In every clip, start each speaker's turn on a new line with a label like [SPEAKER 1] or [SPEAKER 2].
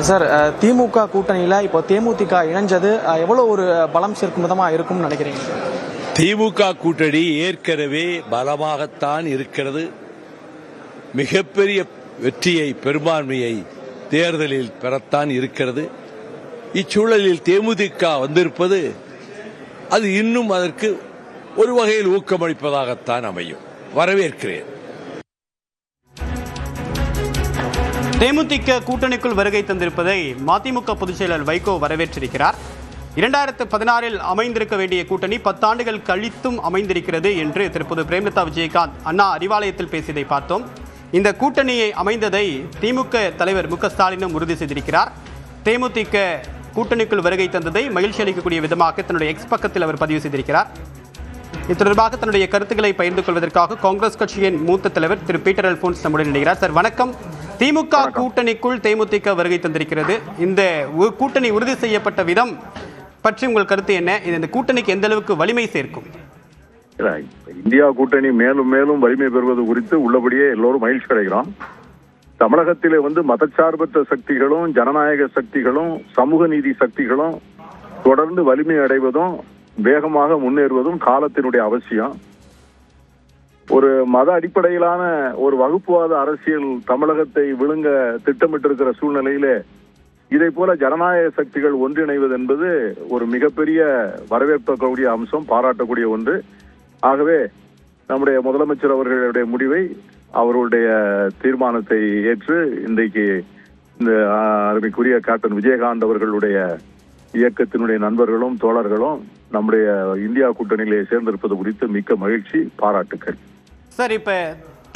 [SPEAKER 1] Sir, திமுக கூட்டணியில இப்போ தேமுதிக இணைஞ்சது எவ்வளவு ஒரு பலம் சேர்க்கும் விதமா இருக்கும்னு நினைக்கிறீங்க?
[SPEAKER 2] திமுக கூட்டணி ஏற்கனவே பலமாகத்தான் இருக்கிறது. மிகப்பெரிய வெற்றியை, பெரும்பான்மையை தேர்தலில் பெறத்தான் இருக்கிறது. இச்சூழலில் தேமுதிக வந்திருப்பது அது இன்னும் அதற்கு ஒரு வகையில் ஊக்கமளிப்பதாகத்தான் அமையும். வரவேற்கிறேன்.
[SPEAKER 3] தேமுதிக கூட்டணிக்குள் வருகை தந்திருப்பதை மதிமுக பொதுச் செயலர் வைகோ வரவேற்றிருக்கிறார். 2016 அமைந்திருக்க வேண்டிய கூட்டணி 10 ஆண்டுகள் கழித்தும் அமைந்திருக்கிறது என்று திருப்பதி பிரேமலதா விஜயகாந்த் அண்ணா அறிவாலயத்தில் பேசியதை பார்த்தோம். இந்த கூட்டணியை அமைந்ததை திமுக தலைவர் மு க ஸ்டாலினும் உறுதி செய்திருக்கிறார். தேமுதிக கூட்டணிக்குள் வருகை தந்ததை மகிழ்ச்சி அளிக்கக்கூடிய விதமாக தன்னுடைய எக்ஸ் பக்கத்தில் அவர் பதிவு செய்திருக்கிறார். இது தொடர்பாக தன்னுடைய கருத்துக்களை பகிர்ந்து கொள்வதற்காக காங்கிரஸ் கட்சியின் மூத்த தலைவர் திரு பீட்டர் அல்போன்ஸ் நம்முடன் இணைகிறார். சார் வணக்கம். திமுக கூட்டணிக்குள் தேமுதிக வருகை தந்திருக்கிறது. இந்த கூட்டணி உறுதி செய்யப்பட்ட விதம் பற்றி உங்கள் கருத்து என்ன? இந்த கூட்டணிக்கு எந்த அளவுக்கு வலிமை சேர்க்கும்?
[SPEAKER 4] இந்தியா கூட்டணி மேலும் மேலும் வலிமை பெறுவது குறித்து உள்ளபடியே எல்லோரும் மகிழ்ச்சி அடைகிறோம். தமிழகத்திலே மதச்சார்பற்ற சக்திகளும் ஜனநாயக சக்திகளும் சமூக நீதி சக்திகளும் தொடர்ந்து வலிமை அடைவதும் வேகமாக முன்னேறுவதும் காலத்தினுடைய அவசியம். ஒரு மத அடிப்படையிலான ஒரு வகுப்புவாத அரசியல் தமிழகத்தை விழுங்க திட்டமிட்டிருக்கிற சூழ்நிலையிலே இதை போல ஜனநாயக சக்திகள் ஒன்றிணைவது என்பது ஒரு மிகப்பெரிய வரவேற்கக்கூடிய அம்சம், பாராட்டக்கூடிய ஒன்று. ஆகவே நம்முடைய முதலமைச்சர் அவர்களுடைய முடிவை, அவர்களுடைய தீர்மானத்தை ஏற்று இன்றைக்கு இந்த அருமைக்குரிய கேப்டன் விஜயகாந்த் அவர்களுடைய இயக்கத்தினுடைய நண்பர்களும் தோழர்களும் நம்முடைய இந்தியா கூட்டணியிலே சேர்ந்திருப்பது குறித்து மிக்க மகிழ்ச்சி, பாராட்டுக்கள்.
[SPEAKER 3] சார், இப்ப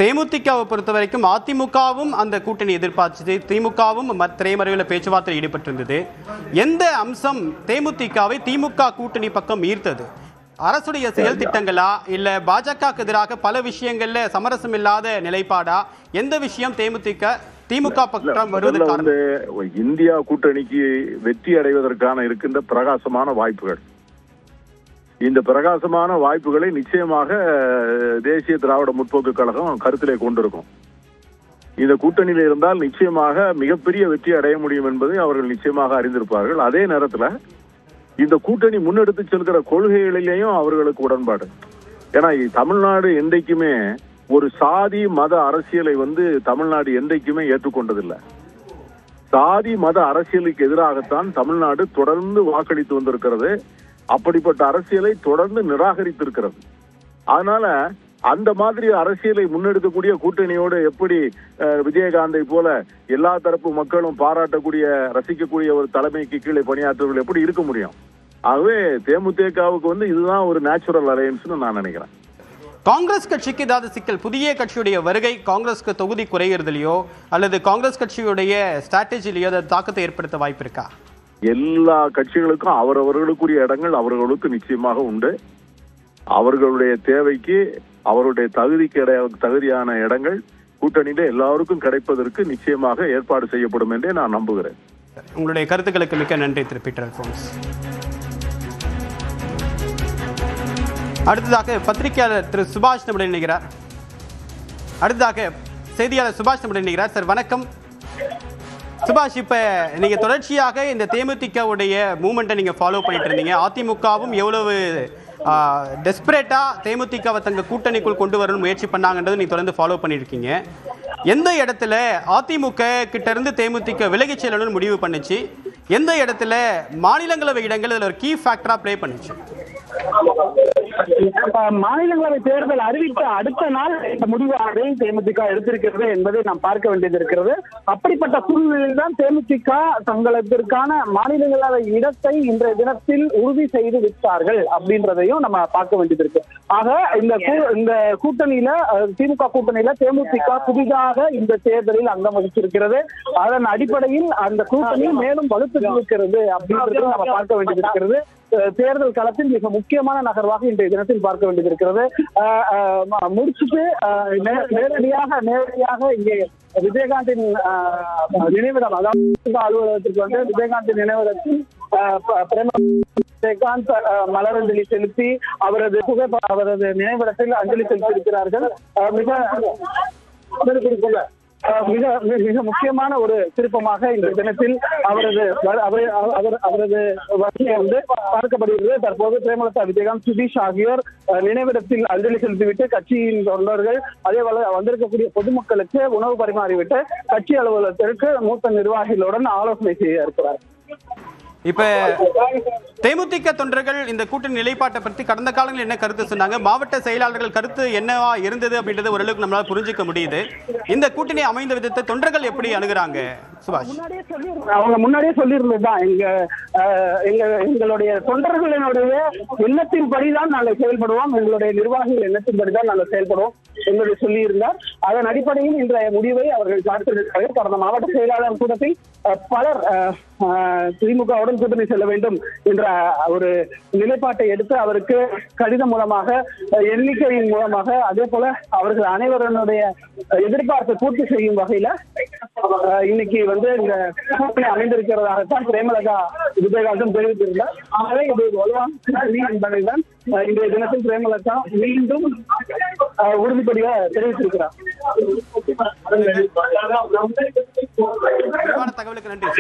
[SPEAKER 3] தேமுதிகவை பொறுத்த வரைக்கும் அதிமுகவும் அந்த கூட்டணி எதிர்பார்த்தது, திமுகவும் திரைமறைவில் பேச்சுவார்த்தையில் ஈடுபட்டிருந்தது. எந்த அம்சம் தேமுதிகவை திமுக கூட்டணி பக்கம் ஈர்த்தது? அரசுடைய செயல் திட்டங்களா, இல்ல பாஜகவுக்கு எதிராக பல விஷயங்கள்ல சமரசம் இல்லாத நிலைப்பாடா? எந்த விஷயம் திமுக பக்கம் வருவதற்கான?
[SPEAKER 4] இந்தியா கூட்டணிக்கு வெற்றி அடைவதற்கான இருக்கின்ற பிரகாசமான வாய்ப்புகள், இந்த பிரகாசமான வாய்ப்புகளை நிச்சயமாக தேசிய திராவிட முற்போக்கு கழகம் கருத்திலே கொண்டிருக்கும். இந்த கூட்டணியில் இருந்தால் நிச்சயமாக மிகப்பெரிய வெற்றி அடைய முடியும் என்பதை அவர்கள் நிச்சயமாக அறிந்திருப்பார்கள். அதே நேரத்தில் இந்த கூட்டணி முன்னெடுத்து செல்கிற கொள்கைகளிலேயும் அவர்களுக்கு உடன்பாடு. ஏன்னா தமிழ்நாடு என்றைக்குமே ஒரு சாதி மத அரசியலை தமிழ்நாடு என்றைக்குமே ஏற்றுக்கொண்டதில்லை. சாதி மத அரசியலுக்கு எதிராகத்தான் தமிழ்நாடு தொடர்ந்து வாக்களித்து வந்திருக்கிறது. அப்படிப்பட்ட அரசியலை தொடர்ந்து நிராகரித்திருக்கிறது. அதனால அந்த மாதிரி அரசியலை முன்னெடுக்கக்கூடிய கூட்டணியோடு எப்படி விஜயகாந்தை போல எல்லா தரப்பு மக்களும் பாராட்டக்கூடிய, ரசிக்கக்கூடிய ஒரு தலைமைக்கு கீழே பணியாற்றவர்கள் எப்படி இருக்க முடியும்? ஆகவே தேமுதிகவுக்கு இதுதான் ஒரு நேச்சுரல் அலையன்ஸ்னு நான் நினைக்கிறேன்.
[SPEAKER 3] காங்கிரஸ் கட்சிக்கு ஏதாவது சிக்கல்? புதிய கட்சியுடைய வருகை காங்கிரஸ்க்கு தொகுதி குறைகிறதுலையோ அல்லது காங்கிரஸ் கட்சியுடைய ஸ்ட்ராட்டஜிலையோ ஏதாவது தாக்கத்தை ஏற்படுத்த வாய்ப்பு இருக்கா?
[SPEAKER 4] எல்லா கட்சிகளுக்கும் அவரவர்களுக்குரிய இடங்கள் அவர்களுக்கு நிச்சயமாக உண்டு. அவர்களுடைய தேவைக்கு, அவருடைய தகுதியான இடங்கள் கூட்டணியில எல்லாருக்கும் கிடைப்பதற்கு நிச்சயமாக ஏற்பாடு செய்யப்படும் என்றே நான் நம்புகிறேன்.
[SPEAKER 3] உங்களுடைய கருத்துக்களுக்கு மிக்க நன்றி திரு பீட்டர் அல்போன்ஸ். அடுத்ததாக பத்திரிகையாளர் திரு சுபாஷ் நம்முடன் இணைகிறார். அடுத்ததாக செய்தியாளர் சுபாஷ் நம்முடன் இணைகிறார். சார் வணக்கம். சுபாஷ், இப்ப நீங்க தொடர்ச்சியாக இந்த தேமுதிகவுடைய மூவ்மெண்ட்டை நீங்க ஃபாலோ பண்ணிட்டு இருந்தீங்க. அதிமுகவும் எவ்வளவு டெஸ்பரேட்டா தேமுதிகவை தங்க கூட்டணிக்குள் கொண்டு வரணும் முயற்சி பண்ணாங்கன்றது நீங்க தொடர்ந்து ஃபாலோ பண்ணிருக்கீங்க. எந்த இடத்துல அதிமுக கிட்ட இருந்து தேமுதிக விலகிச் செல்லணும்னு முடிவு பண்ணுச்சு? எந்த இடத்துல மாநிலங்களவை இடங்கள் இதுல ஒரு கீ ஃபேக்டரா பிளே பண்ணுச்சு?
[SPEAKER 5] மாநிலங்களவை தேர்தல் அறிவித்த அடுத்த நாள் இந்த முடிவாக தேமுதிக எடுத்திருக்கிறது என்பதை நாம் பார்க்க வேண்டியது இருக்கிறது. அப்படிப்பட்ட சூழ்நிலையில் தான் தேமுதிக தங்களுக்கான மாநிலங்களவை இடத்தை இன்றைய தினத்தில் உறுதி செய்து விட்டார்கள் அப்படின்றதையும் நம்ம பார்க்க வேண்டியது இருக்கு. ஆக இந்த கூட்டணியில, திமுக கூட்டணியில தேமுதிக புதிதாக இந்த தேர்தலில் அங்கம் வகிச்சிருக்கிறது. அதன் அடிப்படையில் அந்த கூட்டணி மேலும் வலுப்பெற்றிருக்கிறது அப்படின்றதையும் நம்ம பார்க்க வேண்டியது இருக்கிறது. தேர்தல் களத்தில் மிக முக்கியமான நகர்வாக இன்றைய தினத்தில் பார்க்க வேண்டியது இருக்கிறது. முடிச்சுட்டு நேரடியாக இங்கே விஜயகாந்தின் நினைவிடம், அதாவது அலுவலகத்திற்கு விஜயகாந்தின் நினைவிடத்தில் விஜயகாந்த் மலரஞ்சலி செலுத்தி அவரது நினைவிடத்தில் அஞ்சலி செலுத்தியிருக்கிறார்கள். மிக மிக மிக முக்கியமான ஒரு திருப்பமாக இந்த தினத்தில் அவரது வருகை வந்து பார்க்கப்படுகிறது. தற்போது பிரேமலதா விஜயகாந்த், சுதீஷ் ஆகியோர் நினைவிடத்தில் அஞ்சலி செலுத்திவிட்டு கட்சியின் தொண்டர்கள் அதே போல வந்திருக்கக்கூடிய பொதுமக்களுக்கு உணவு பரிமாறிவிட்டு கட்சி அலுவலகத்திற்கு மூத்த நிர்வாகிகளுடன் ஆலோசனை செய்ய இருக்கிறார்.
[SPEAKER 3] இப்ப தேமுதிக தொண்டர்கள் இந்த கூட்டணி நிலைப்பாட்டை பற்றி கடந்த காலங்களில் என்ன கருத்து சொன்னாங்க, மாவட்ட செயலாளர்கள் கருத்து என்னவா இருந்தது அப்படின்றது ஓரளவுக்கு நம்மளால புரிஞ்சுக்க முடியுது. இந்த கூட்டணி அமைந்த விதத்தை தொண்டர்கள் எப்படி அணுகுறாங்க சுபாஷ்?
[SPEAKER 5] அவங்க முன்னாடியே சொல்லியிருந்ததுதான், எங்களுடைய தொண்டர்களினுடைய எண்ணத்தின்படிதான் நாங்கள் செயல்படுவோம், எங்களுடைய நிர்வாகிகள் எண்ணத்தின்படிதான் நாங்கள் செயல்படுவோம் என்பதை சொல்லியிருந்தார். அதன் அடிப்படையில் இன்றைய முடிவை அவர்கள் பார்த்திருக்கிறார்கள். கடந்த மாவட்ட செயலாளர் கூட்டத்தில் பலர் திமுகவுடன் கூட்டணி செல்ல வேண்டும் என்ற ஒரு நிலைப்பாட்டை எடுத்து அவருக்கு கடிதம் மூலமாக, எண்ணிக்கையின் மூலமாக, அதே போல அவர்கள் அனைவருடைய எதிர்பார்ப்பை பூர்த்தி செய்யும் வகையில இன்னைக்கு வந்து இந்த கூட்டணி அமைந்திருக்கிறதாகத்தான் பிரேமலதா விஜயகாந்தும் தெரிவித்திருந்தார். ஆகவே இது வலுவான கூட்டணி என்பதைதான் இன்றைய தினத்தில் பிரேமலதா மீண்டும் உறுதிப்படியாக தெரிவித்திருக்கிறார்.
[SPEAKER 3] தகவலுக்கு நன்றி.